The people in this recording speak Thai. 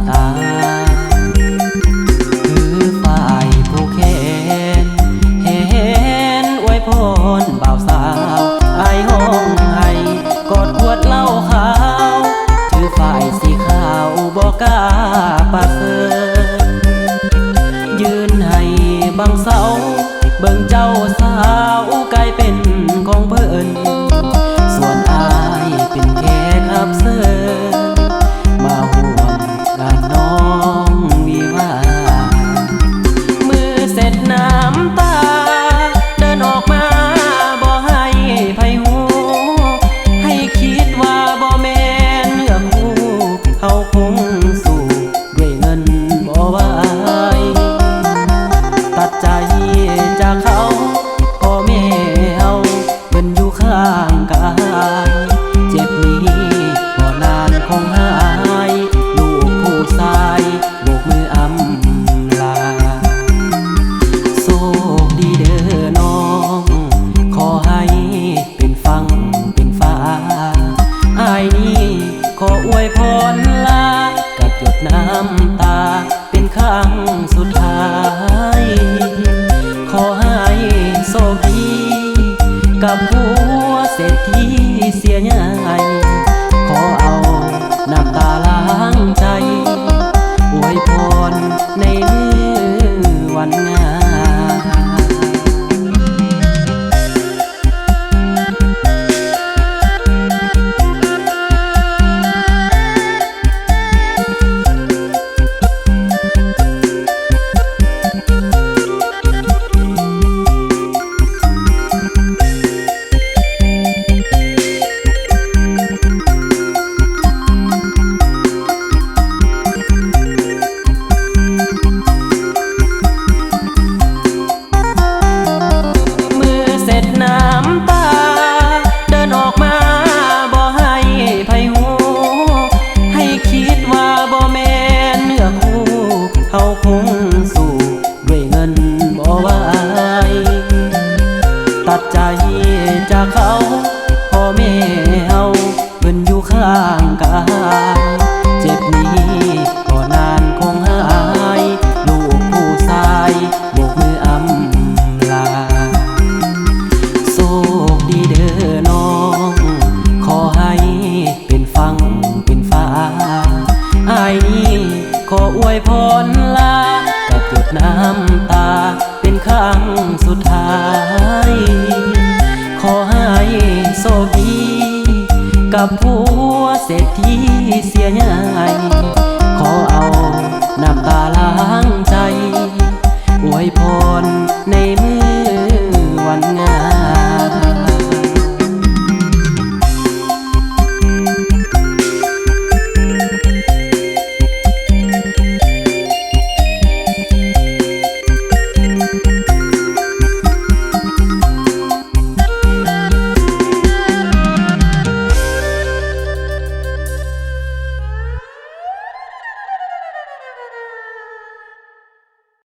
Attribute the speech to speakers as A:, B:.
A: ตาคือฝ่ายผู้แค้นเห็นอวยพรบ่าวสาวไอ้ห้องให้กอดขวดเหล้าขาวถือฝ่ายสีขาวบอกกล้าปะเสยยืนให้บังเสาเบิ่งเจ้าสาวกลายเป็นของเพิ่นส่วนอายเป็นแค่ขับเสิร์มาห่วงงานน้องวิวามือเสร็จน้ำตาเดินออกมาบ่ให้ไผหูให้คิดว่าบ่แม่นเนื้อคู่เขาคงสู้ด้วยเงินบ่ไหวตัดใจจากเขาก็แม่เอาเป็นอยู่ข้างกายเจ็บนี้บ่นานคงหายลูกผู้ชายโบกมืออำลาโชคดีเด้อน้องขอให้เป็นฟังเป็นฟ้าอ้ายนี้ขออวยพรลากับหยดน้ำตาเป็นครั้งสุดท้ายขอให้โชคดีกับผัวเศรษฐีเสียใหญ่ขอเอาน้ำตาล้างใจอวยพรในมื้อวันงานเขาคงสู้ด้วยเงินบ่ไหวตัดใจจากเขาพ่อแม่เอาเพิ่นอยู่ข้างกายเจ็บนี้ก็นานคงหายลูกผู้ชายโบกมืออำลาโชคดีเด้อน้องขอให้เป็นฟังเป็นฟ้าอ้ายนี้ขออวยพรลากับหยดน้ำตาเป็นครั้งสุดท้ายขอให้โชคดีกับผัวเศรษฐีเสียใหญ่